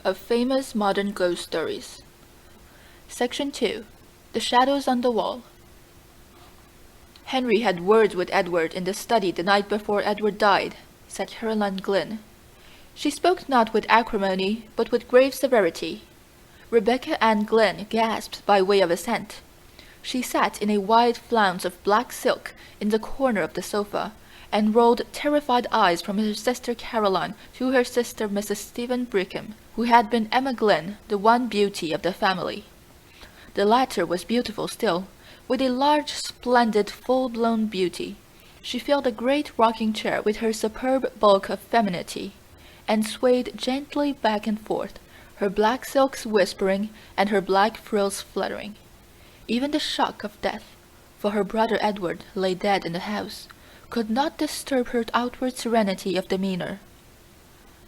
of famous modern ghost stories. Section 2. The Shadows on the Wall. "Henry had words with Edward in the study the night before Edward died," said Caroline Glynn. She spoke not with acrimony, but with grave severity. Rebecca Ann Glynn gasped by way of assent. She sat in a wide flounce of black silk in the corner of the sofa, and rolled terrified eyes from her sister Caroline to her sister Mrs. Stephen Brigham, who had been Emma Glynn, the one beauty of the family. The latter was beautiful still, with a large, splendid, full-blown beauty. She filled a great rocking-chair with her superb bulk of femininity, and swayed gently back and forth, her black silks whispering and her black frills fluttering. Even the shock of death, for her brother Edward lay dead in the house, could not disturb her outward serenity of demeanour.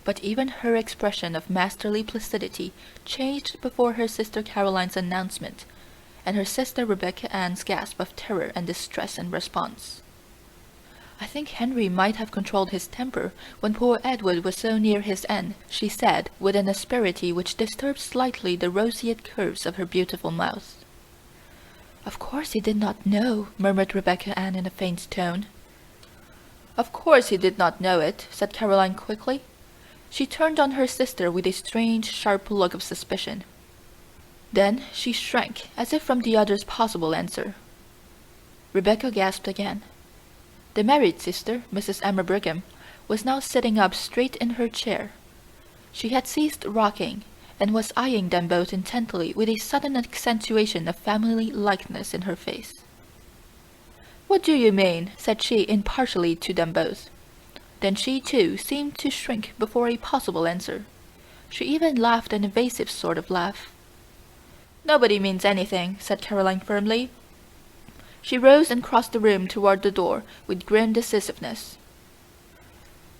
But even her expression of masterly placidity changed before her sister Caroline's announcement, and her sister Rebecca Ann's gasp of terror and distress in response. "I think Henry might have controlled his temper when poor Edward was so near his end," she said, with an asperity which disturbed slightly the roseate curves of her beautiful mouth. "Of course he did not know," murmured Rebecca Ann in a faint tone. "Of course he did not know it," said Caroline quickly. She turned on her sister with a strange, sharp look of suspicion. Then she shrank, as if from the other's possible answer. Rebecca gasped again. The married sister, Mrs. Emma Brigham, was now sitting up straight in her chair. She had ceased rocking, and was eyeing them both intently with a sudden accentuation of family likeness in her face. "What do you mean?" said she impartially to them both. Then she, too, seemed to shrink before a possible answer. She even laughed an evasive sort of laugh. "Nobody means anything," said Caroline firmly. She rose and crossed the room toward the door with grim decisiveness.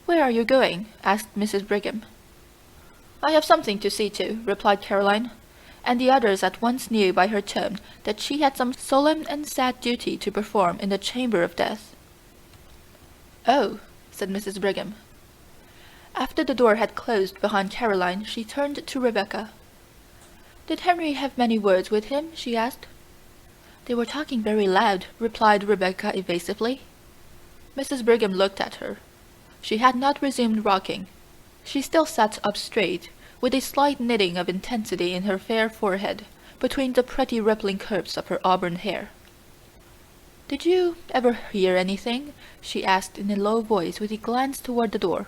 "Where are you going?" asked Mrs. Brigham. "I have something to see to," replied Caroline, and the others at once knew by her tone that she had some solemn and sad duty to perform in the chamber of death. "Oh," said Mrs. Brigham. After the door had closed behind Caroline, she turned to Rebecca. "Did Henry have many words with him?" she asked. "They were talking very loud," replied Rebecca evasively. Mrs. Brigham looked at her. She had not resumed rocking. She still sat up straight, with a slight knitting of intensity in her fair forehead, between the pretty rippling curves of her auburn hair. "Did you ever hear anything?" she asked in a low voice with a glance toward the door.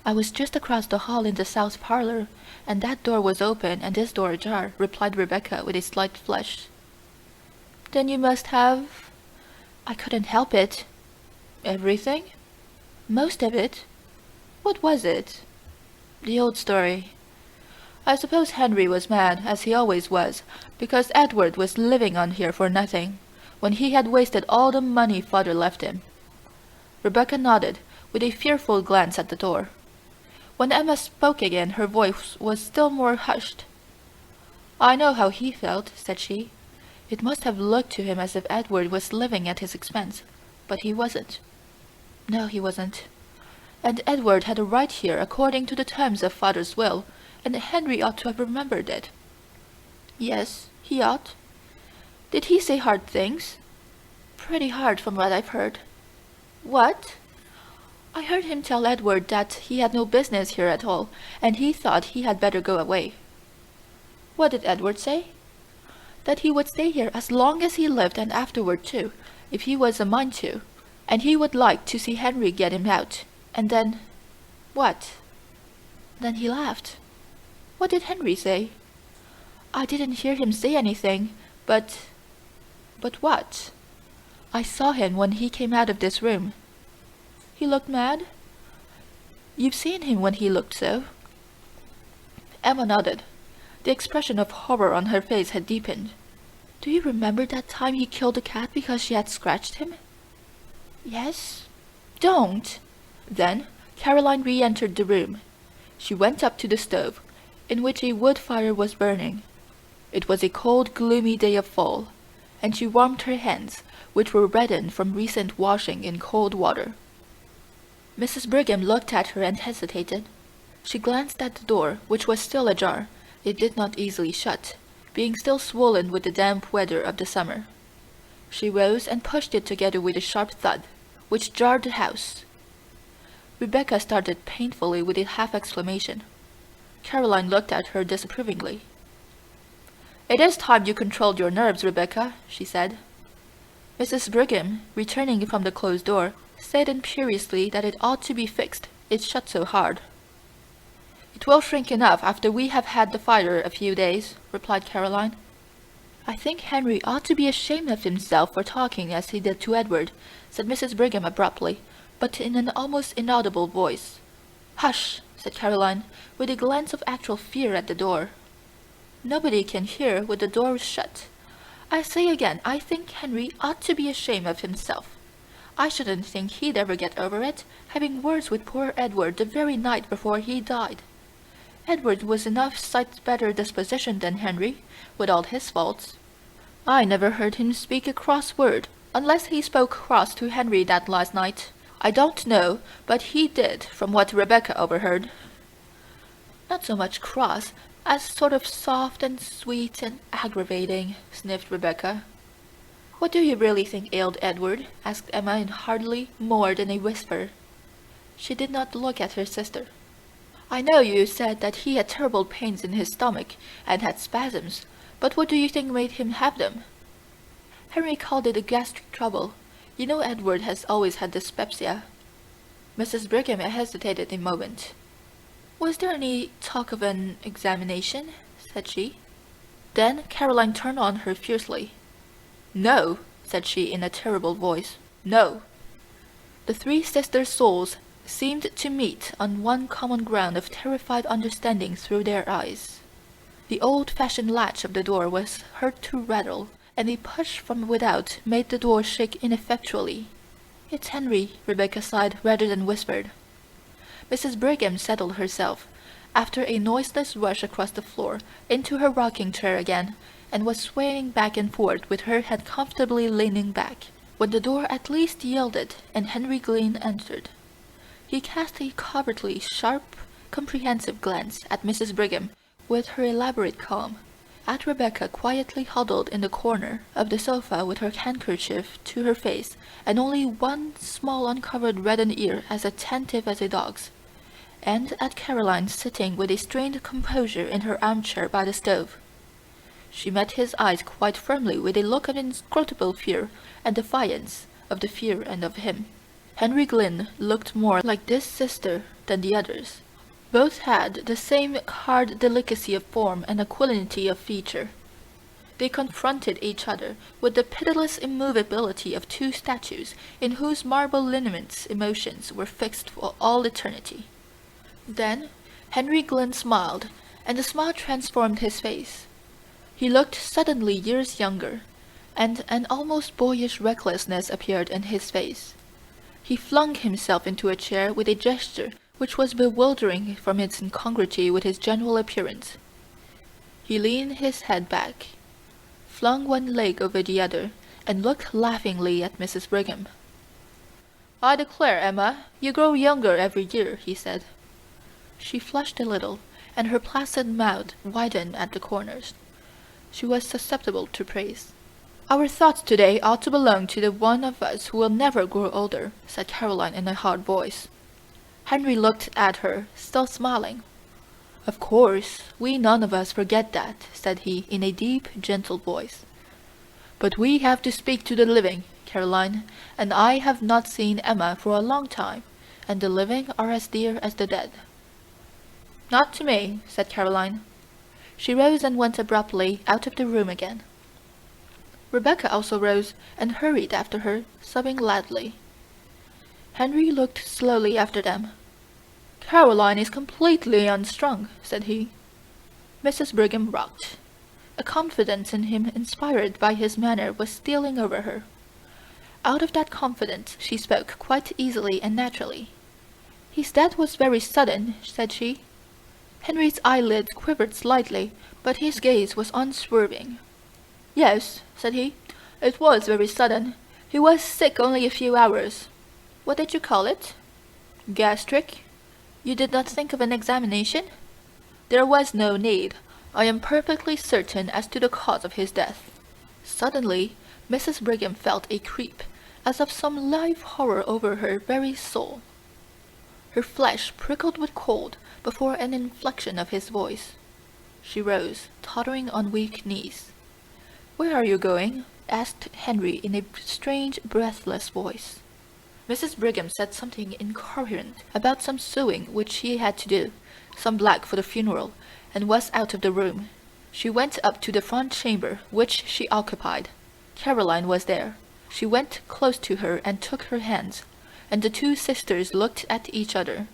"I was just across the hall in the south parlour, and that door was open and this door ajar," replied Rebecca with a slight flush. "Then you must have—" "I couldn't help it." "Everything?" "Most of it." "What was it?" "The old story. I suppose Henry was mad, as he always was, because Edward was living on here for nothing, when he had wasted all the money father left him." Rebecca nodded, with a fearful glance at the door. When Emma spoke again, her voice was still more hushed. "I know how he felt," said she. "It must have looked to him as if Edward was living at his expense, but he wasn't. No, he wasn't. And Edward had a right here according to the terms of father's will, and Henry ought to have remembered it." "Yes, he ought." "Did he say hard things?" "Pretty hard, from what I've heard." "What?" "I heard him tell Edward that he had no business here at all, and he thought he had better go away." "What did Edward say?" "That he would stay here as long as he lived, and afterward too, if he was a mind to, and he would like to see Henry get him out, and then—" "What?" "Then he laughed." "What did Henry say?" "I didn't hear him say anything, but—" "But what?" "I saw him when he came out of this room." "He looked mad?" "You've seen him when he looked so." Emma nodded. The expression of horror on her face had deepened. "Do you remember that time he killed the cat because she had scratched him?" "Yes." "Don't!" Then Caroline re-entered the room. She went up to the stove, in which a wood fire was burning. It was a cold, gloomy day of fall, and she warmed her hands, which were reddened from recent washing in cold water. Mrs. Brigham looked at her and hesitated. She glanced at the door, which was still ajar. It did not easily shut, being still swollen with the damp weather of the summer. She rose and pushed it together with a sharp thud, which jarred the house. Rebecca started painfully with a half-exclamation. Caroline looked at her disapprovingly. "It is time you controlled your nerves, Rebecca," she said. Mrs. Brigham, returning from the closed door, said imperiously that it ought to be fixed, it shut so hard. "It will shrink enough after we have had the fire a few days," replied Caroline. "I think Henry ought to be ashamed of himself for talking as he did to Edward," said Mrs. Brigham abruptly, but in an almost inaudible voice. "Hush!" said Caroline, with a glance of actual fear at the door. "Nobody can hear with the door shut. I say again, I think Henry ought to be ashamed of himself. I shouldn't think he'd ever get over it, having words with poor Edward the very night before he died. Edward was enough sight better disposition than Henry, with all his faults. I never heard him speak a cross word, unless he spoke cross to Henry that last night. I don't know, but he did, from what Rebecca overheard." "Not so much cross as sort of soft and sweet and aggravating," sniffed Rebecca. "What do you really think ailed Edward?" asked Emma in hardly more than a whisper. She did not look at her sister. "I know you said that he had terrible pains in his stomach, and had spasms, but what do you think made him have them?" "Henry called it a gastric trouble. You know Edward has always had dyspepsia." Mrs. Brigham hesitated a moment. "Was there any talk of an examination?" said she. Then Caroline turned on her fiercely. "No," said she in a terrible voice. "No." The three sister souls seemed to meet on one common ground of terrified understanding through their eyes. The old-fashioned latch of the door was heard to rattle, and a push from without made the door shake ineffectually. "It's Henry," Rebecca sighed rather than whispered. Mrs. Brigham settled herself, after a noiseless rush across the floor, into her rocking-chair again, and was swaying back and forth with her head comfortably leaning back, when the door at least yielded and Henry Glynn entered. He cast a covertly sharp, comprehensive glance at Mrs. Brigham with her elaborate calm, at Rebecca quietly huddled in the corner of the sofa with her handkerchief to her face and only one small uncovered reddened ear as attentive as a dog's, and at Caroline sitting with a strained composure in her armchair by the stove. She met his eyes quite firmly with a look of inscrutable fear and defiance of the fear and of him. Henry Glynn looked more like this sister than the others. Both had the same hard delicacy of form and aquilinity of feature. They confronted each other with the pitiless immovability of two statues in whose marble lineaments emotions were fixed for all eternity. Then Henry Glynn smiled, and the smile transformed his face. He looked suddenly years younger, and an almost boyish recklessness appeared in his face. He flung himself into a chair with a gesture which was bewildering from its incongruity with his general appearance. He leaned his head back, flung one leg over the other, and looked laughingly at Mrs. Brigham. "I declare, Emma, you grow younger every year," he said. She flushed a little, and her placid mouth widened at the corners. She was susceptible to praise. "Our thoughts today ought to belong to the one of us who will never grow older," said Caroline in a hard voice. Henry looked at her, still smiling. "Of course, we none of us forget that," said he in a deep, gentle voice. "But we have to speak to the living, Caroline, and I have not seen Emma for a long time, and the living are as dear as the dead." "Not to me," said Caroline. She rose and went abruptly out of the room again. Rebecca also rose and hurried after her, sobbing loudly. Henry looked slowly after them. "Caroline is completely unstrung," said he. Mrs. Brigham rocked. A confidence in him inspired by his manner was stealing over her. Out of that confidence she spoke quite easily and naturally. "His death was very sudden," said she. Henry's eyelids quivered slightly, but his gaze was unswerving. "Yes," said he, "it was very sudden. He was sick only a few hours." "What did you call it?" "Gastric." You did not think of an examination?" "There was no need. I am perfectly certain as to the cause of his death." Suddenly Mrs. Brigham felt a creep, as of some live horror over her very soul. Her flesh prickled with cold before an inflection of his voice. She rose, tottering on weak knees. "Where are you going?" asked Henry in a strange, breathless voice. Mrs. Brigham said something incoherent about some sewing which she had to do, some black for the funeral, and was out of the room. She went up to the front chamber, which she occupied. Caroline was there. She went close to her and took her hands, and the two sisters looked at each other.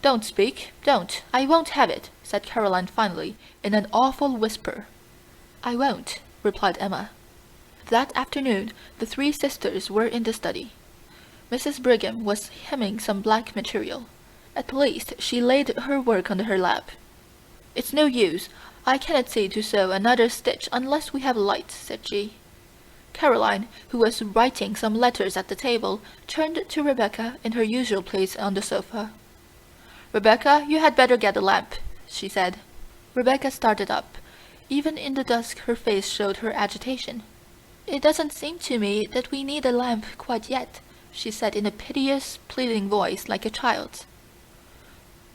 "Don't speak, don't. I won't have it," said Caroline finally, in an awful whisper. "I won't," replied Emma. That afternoon the three sisters were in the study. Mrs. Brigham was hemming some black material. At least she laid her work on her lap. "It's no use. I cannot see to sew another stitch unless we have light," said she. Caroline, who was writing some letters at the table, turned to Rebecca in her usual place on the sofa. "Rebecca, you had better get a lamp," she said. Rebecca started up. Even in the dusk her face showed her agitation. "It doesn't seem to me that we need a lamp quite yet," she said in a piteous, pleading voice like a child's.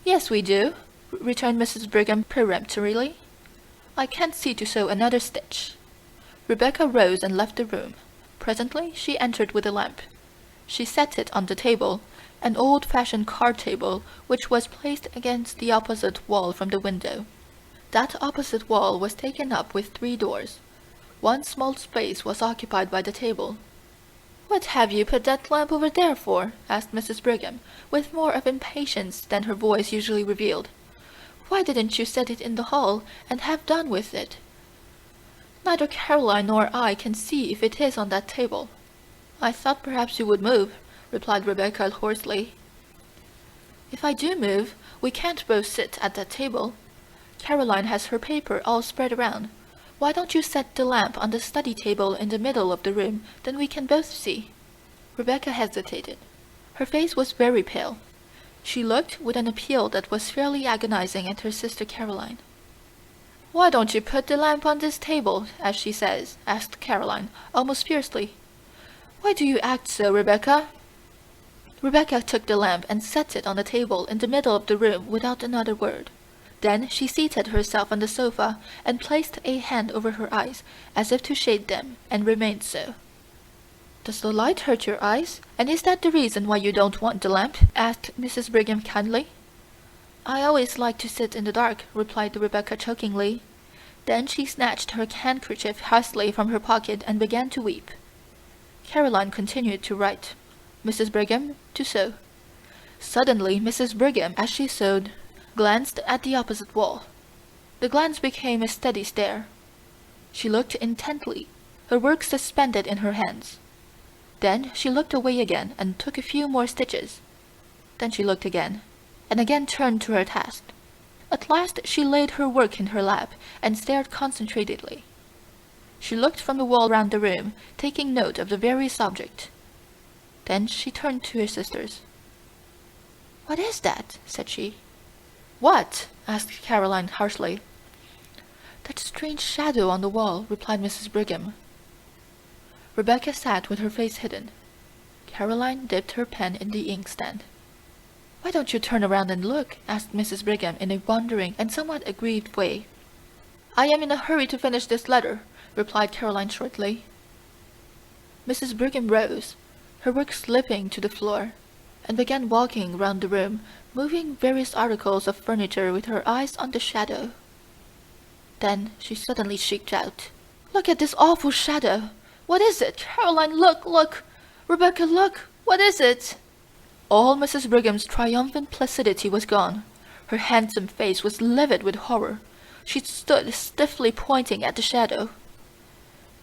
"Yes, we do," returned Mrs. Brigham peremptorily. "I can't see to sew another stitch." Rebecca rose and left the room. Presently she entered with a lamp. She set it on the table, an old-fashioned card table which was placed against the opposite wall from the window. That opposite wall was taken up with 3 doors. One small space was occupied by the table. "What have you put that lamp over there for?" asked Mrs. Brigham, with more of impatience than her voice usually revealed. "Why didn't you set it in the hall, and have done with it?" "Neither Caroline nor I can see if it is on that table." "I thought perhaps you would move," replied Rebecca hoarsely. "If I do move, we can't both sit at that table. Caroline has her paper all spread around. Why don't you set the lamp on the study table in the middle of the room, then we can both see?" Rebecca hesitated. Her face was very pale. She looked with an appeal that was fairly agonizing at her sister Caroline. "Why don't you put the lamp on this table, as she says?" asked Caroline, almost fiercely. "Why do you act so, Rebecca?" Rebecca took the lamp and set it on the table in the middle of the room without another word. Then she seated herself on the sofa and placed a hand over her eyes, as if to shade them, and remained so. "Does the light hurt your eyes, and is that the reason why you don't want the lamp?" asked Mrs. Brigham kindly. "I always like to sit in the dark," replied Rebecca chokingly. Then she snatched her handkerchief hastily from her pocket and began to weep. Caroline continued to write, Mrs. Brigham to sew. Suddenly Mrs. Brigham, as she sewed, glanced at the opposite wall. The glance became a steady stare. She looked intently, her work suspended in her hands. Then she looked away again and took a few more stitches. Then she looked again, and again turned to her task. At last she laid her work in her lap and stared concentratedly. She looked from the wall round the room, taking note of the various objects. Then she turned to her sisters. "What is that?" said she. "What?" asked Caroline harshly. "That strange shadow on the wall," replied Mrs. Brigham. Rebecca sat with her face hidden. Caroline dipped her pen in the inkstand. "Why don't you turn around and look?" asked Mrs. Brigham in a wondering and somewhat aggrieved way. "I am in a hurry to finish this letter," replied Caroline shortly. Mrs. Brigham rose, her work slipping to the floor, and began walking round the room, moving various articles of furniture with her eyes on the shadow. Then she suddenly shrieked out, "Look at this awful shadow! What is it? Caroline, look, look! Rebecca, look! What is it?" All Mrs. Brigham's triumphant placidity was gone. Her handsome face was livid with horror. She stood stiffly pointing at the shadow.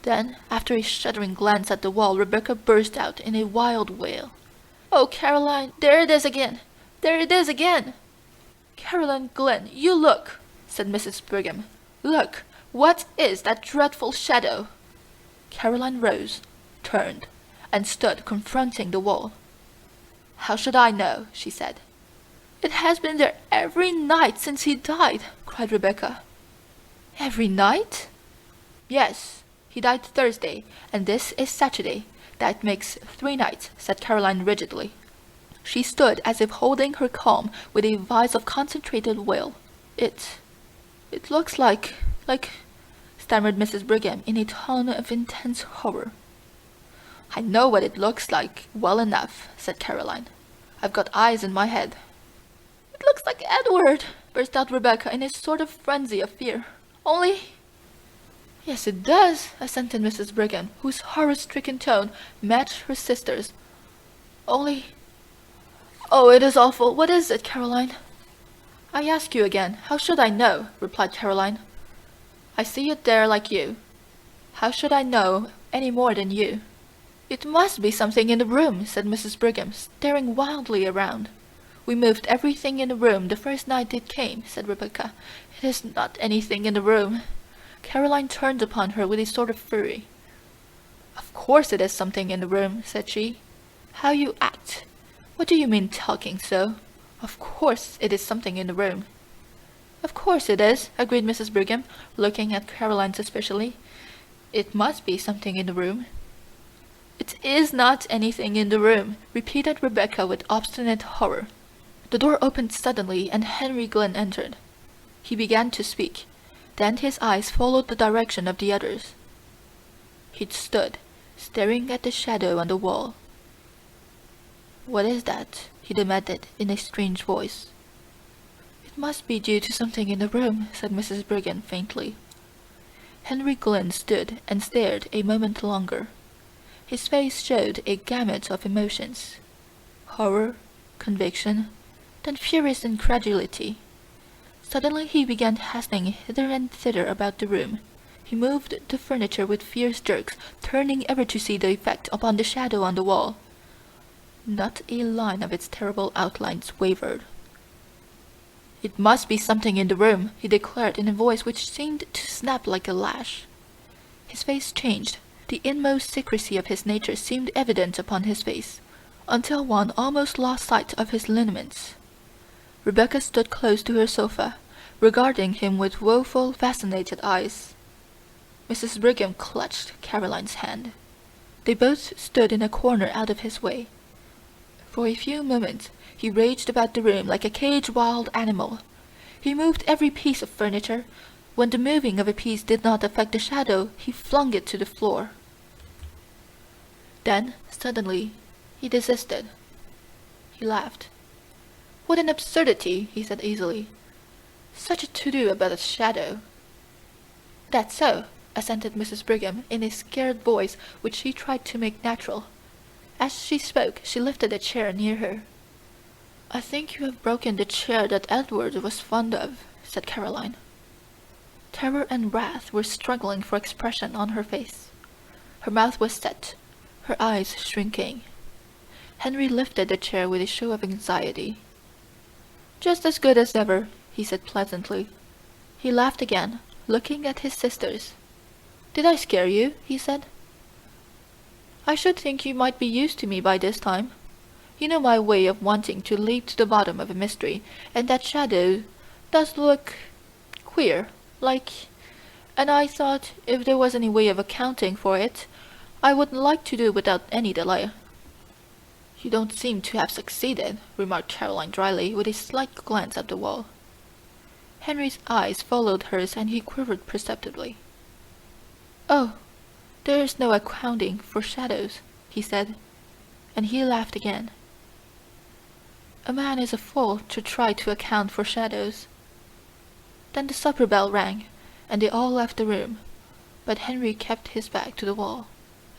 Then, after a shuddering glance at the wall, Rebecca burst out in a wild wail. "Oh, Caroline, there it is again! There it is again!" "Caroline Glynn, you look!" said Mrs. Brigham. "Look! What is that dreadful shadow?" Caroline rose, turned, and stood confronting the wall. "How should I know?" she said. "It has been there every night since he died," cried Rebecca. "Every night?" "Yes. He died Thursday, and this is Saturday. That makes 3 nights," said Caroline rigidly. She stood as if holding her calm with a vise of concentrated will. It looks like, stammered Mrs. Brigham in a tone of intense horror. "I know what it looks like well enough," said Caroline. "I've got eyes in my head." "It looks like Edward!" burst out Rebecca in a sort of frenzy of fear. "Only—" "Yes, it does," assented Mrs. Brigham, whose horror-stricken tone matched her sister's. "Only— Oh, it is awful! What is it, Caroline?" "I ask you again, how should I know?" replied Caroline. "I see it there like you. How should I know any more than you?" "It must be something in the room," said Mrs. Brigham, staring wildly around. "We moved everything in the room the first night it came," said Rebecca. "It is not anything in the room." Caroline turned upon her with a sort of fury. "Of course it is something in the room," said she. "How you act! What do you mean talking so? Of course it is something in the room." "Of course it is," agreed Mrs. Brigham, looking at Caroline suspiciously. "It must be something in the room." "It is not anything in the room," repeated Rebecca with obstinate horror. The door opened suddenly and Henry Glynn entered. He began to speak, then his eyes followed the direction of the others. He stood, staring at the shadow on the wall. "What is that?" he demanded in a strange voice. "It must be due to something in the room," said Mrs. Brigham faintly. Henry Glynn stood and stared a moment longer. His face showed a gamut of emotions: horror, conviction, then furious incredulity. Suddenly he began hastening hither and thither about the room. He moved the furniture with fierce jerks, turning ever to see the effect upon the shadow on the wall. Not a line of its terrible outlines wavered. "It must be something in the room," he declared in a voice which seemed to snap like a lash. His face changed. The inmost secrecy of his nature seemed evident upon his face, until one almost lost sight of his lineaments. Rebecca stood close to her sofa, regarding him with woeful, fascinated eyes. Mrs. Brigham clutched Caroline's hand. They both stood in a corner out of his way. For a few moments he raged about the room like a caged wild animal. He moved every piece of furniture. When the moving of a piece did not affect the shadow, he flung it to the floor. Then, suddenly, he desisted. He laughed. "What an absurdity!" he said easily. "Such a to-do about a shadow!" "That's so," assented Mrs. Brigham in a scared voice which she tried to make natural. As she spoke, she lifted a chair near her. "I think you have broken the chair that Edward was fond of," said Caroline. Terror and wrath were struggling for expression on her face. Her mouth was set, her eyes shrinking. Henry lifted the chair with a show of anxiety. "Just as good as ever," he said pleasantly. He laughed again, looking at his sisters. "Did I scare you?" he said. "I should think you might be used to me by this time. You know my way of wanting to leap to the bottom of a mystery, and that shadow does look queer, and I thought if there was any way of accounting for it, I would like to do it without any delay." "You don't seem to have succeeded," remarked Caroline dryly, with a slight glance at the wall. Henry's eyes followed hers and he quivered perceptibly. "Oh, there is no accounting for shadows," he said, and he laughed again. "A man is a fool to try to account for shadows." Then the supper bell rang, and they all left the room, but Henry kept his back to the wall,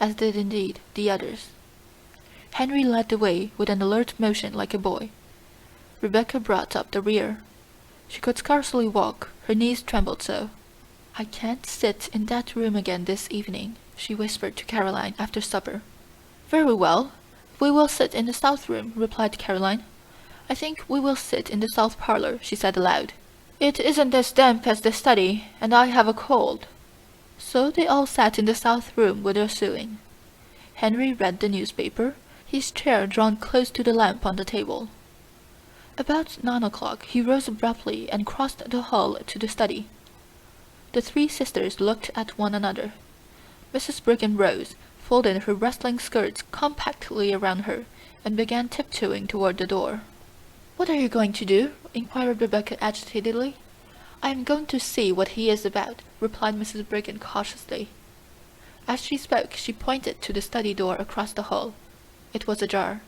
as did indeed the others. Henry led the way with an alert motion like a boy. Rebecca brought up the rear. She could scarcely walk, her knees trembled so. "I can't sit in that room again this evening," she whispered to Caroline after supper. "Very well, we will sit in the south room," replied Caroline. "I think we will sit in the south parlour," she said aloud. "It isn't as damp as the study, and I have a cold." So they all sat in the south room with their sewing. Henry read the newspaper, his chair drawn close to the lamp on the table. About 9 o'clock he rose abruptly and crossed the hall to the study. The three sisters looked at one another. Mrs. Brigham rose, folded her rustling skirts compactly around her, and began tiptoeing toward the door. "What are you going to do?" inquired Rebecca agitatedly. "I am going to see what he is about," replied Mrs. Brigham cautiously. As she spoke she pointed to the study door across the hall. It was ajar.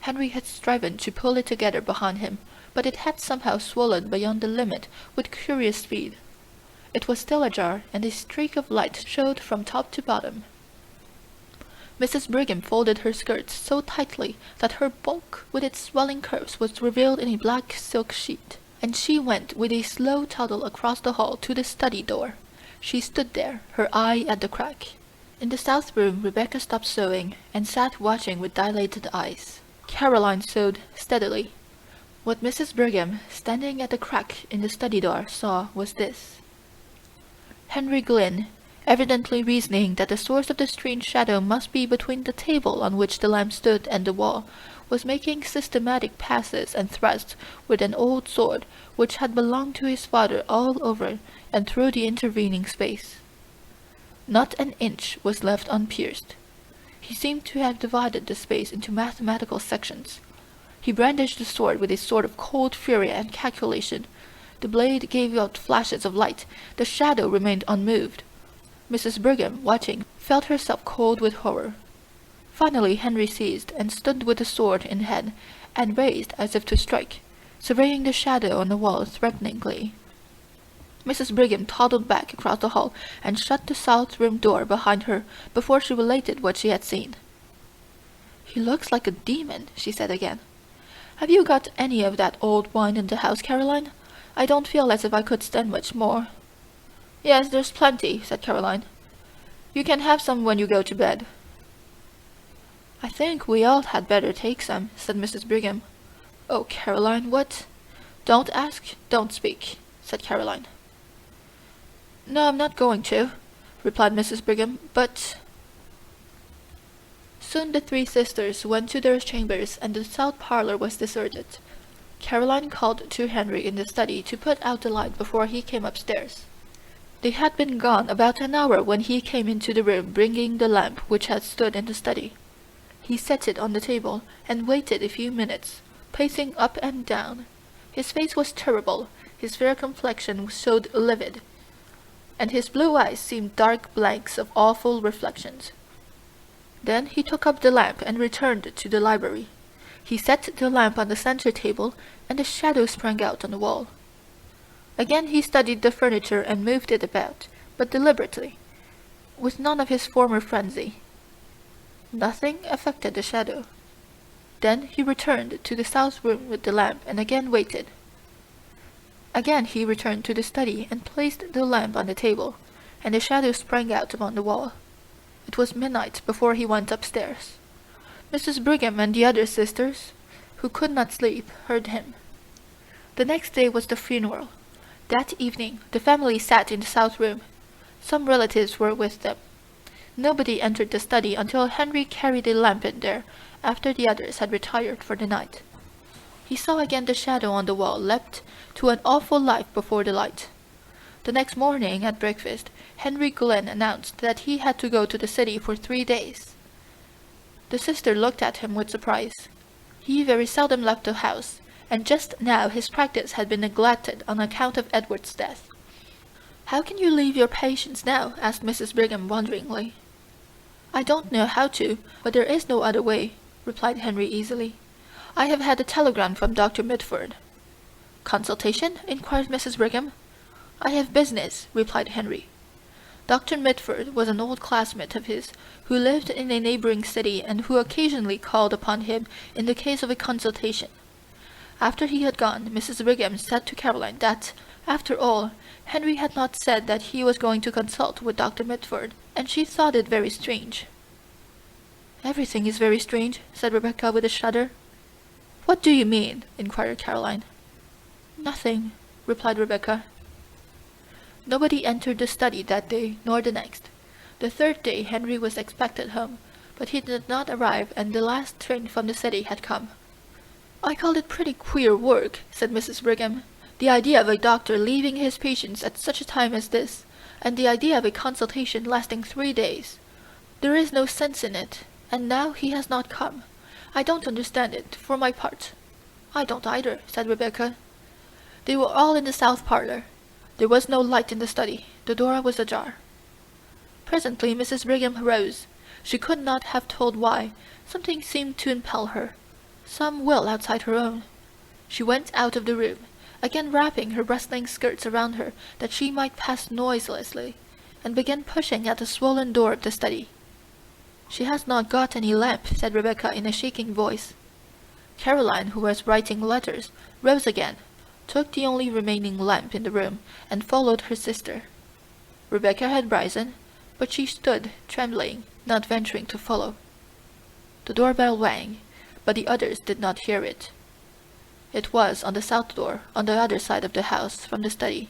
Henry had striven to pull it together behind him, but it had somehow swollen beyond the limit with curious speed. It was still ajar, and a streak of light showed from top to bottom. Mrs. Brigham folded her skirts so tightly that her bulk with its swelling curves was revealed in a black silk sheet, and she went with a slow toddle across the hall to the study door. She stood there, her eye at the crack. In the south room Rebecca stopped sewing, and sat watching with dilated eyes. Caroline sewed steadily. What Mrs. Brigham, standing at the crack in the study door, saw was this. Henry Glynn, evidently reasoning that the source of the strange shadow must be between the table on which the lamp stood and the wall, was making systematic passes and thrusts with an old sword which had belonged to his father all over and through the intervening space. Not an inch was left unpierced. He seemed to have divided the space into mathematical sections. He brandished the sword with a sort of cold fury and calculation. The blade gave out flashes of light. The shadow remained unmoved. Mrs. Brigham, watching, felt herself cold with horror. Finally Henry ceased, and stood with the sword in hand, and raised as if to strike, surveying the shadow on the wall threateningly. Mrs. Brigham toddled back across the hall and shut the south room door behind her before she related what she had seen. "He looks like a demon," she said again. "Have you got any of that old wine in the house, Caroline? I don't feel as if I could stand much more." "Yes, there's plenty," said Caroline. "You can have some when you go to bed." "I think we all had better take some," said Mrs. Brigham. "Oh, Caroline, what—" "Don't ask, don't speak," said Caroline. "No, I'm not going to," replied Mrs. Brigham, "but—" Soon the three sisters went to their chambers, and the south parlour was deserted. Caroline called to Henry in the study to put out the light before he came upstairs. They had been gone about an hour when he came into the room bringing the lamp which had stood in the study. He set it on the table, and waited a few minutes, pacing up and down. His face was terrible, his fair complexion showed livid, and his blue eyes seemed dark blanks of awful reflections. Then he took up the lamp and returned to the library. He set the lamp on the centre table, and a shadow sprang out on the wall. Again he studied the furniture and moved it about, but deliberately, with none of his former frenzy. Nothing affected the shadow. Then he returned to the south room with the lamp and again waited. Again he returned to the study and placed the lamp on the table, and the shadow sprang out upon the wall. It was midnight before he went upstairs. Mrs. Brigham and the other sisters, who could not sleep, heard him. The next day was the funeral. That evening the family sat in the south room. Some relatives were with them. Nobody entered the study until Henry carried a lamp in there, after the others had retired for the night. He saw again the shadow on the wall leapt to an awful life before the light. The next morning at breakfast Henry Glynn announced that he had to go to the city for 3 days. The sister looked at him with surprise. He very seldom left the house, and just now his practice had been neglected on account of Edward's death. "How can you leave your patients now?" asked Mrs. Brigham wonderingly. "I don't know how to, but there is no other way," replied Henry easily. "I have had a telegram from Dr. Mitford." "Consultation?" inquired Mrs. Brigham. "I have business," replied Henry. Dr. Mitford was an old classmate of his, who lived in a neighbouring city and who occasionally called upon him in the case of a consultation. After he had gone, Mrs. Brigham said to Caroline that, after all, Henry had not said that he was going to consult with Dr. Mitford, and she thought it very strange. "Everything is very strange," said Rebecca with a shudder. "What do you mean?" inquired Caroline. "Nothing," replied Rebecca. Nobody entered the study that day, nor the next. The third day Henry was expected home, but he did not arrive, and the last train from the city had come. "I call it pretty queer work," said Mrs. Brigham. "The idea of a doctor leaving his patients at such a time as this, and the idea of a consultation lasting 3 days. There is no sense in it, and now he has not come. I don't understand it, for my part." "I don't either," said Rebecca. They were all in the south parlor. There was no light in the study. The door was ajar. Presently Mrs. Brigham rose. She could not have told why. Something seemed to impel her, some will outside her own. She went out of the room, again wrapping her rustling skirts around her that she might pass noiselessly, and began pushing at the swollen door of the study. "She has not got any lamp," said Rebecca in a shaking voice. Caroline, who was writing letters, rose again, took the only remaining lamp in the room, and followed her sister. Rebecca had risen, but she stood trembling, not venturing to follow. The door-bell rang, but the others did not hear it. It was on the south door, on the other side of the house from the study.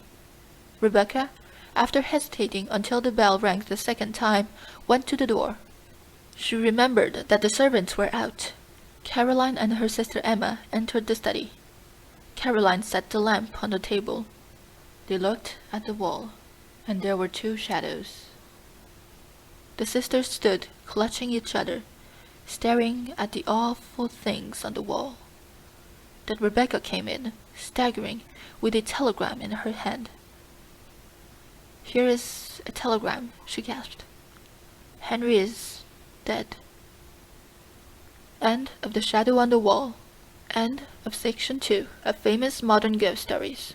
Rebecca, after hesitating until the bell rang the second time, went to the door. She remembered that the servants were out. Caroline and her sister Emma entered the study. Caroline set the lamp on the table. They looked at the wall, and there were 2 shadows. The sisters stood clutching each other, staring at the awful things on the wall. Then Rebecca came in, staggering, with a telegram in her hand. "Here is a telegram," she gasped. "Henry is dead." End of The Shadow on the Wall. End of Section 2 of Famous Modern Ghost Stories.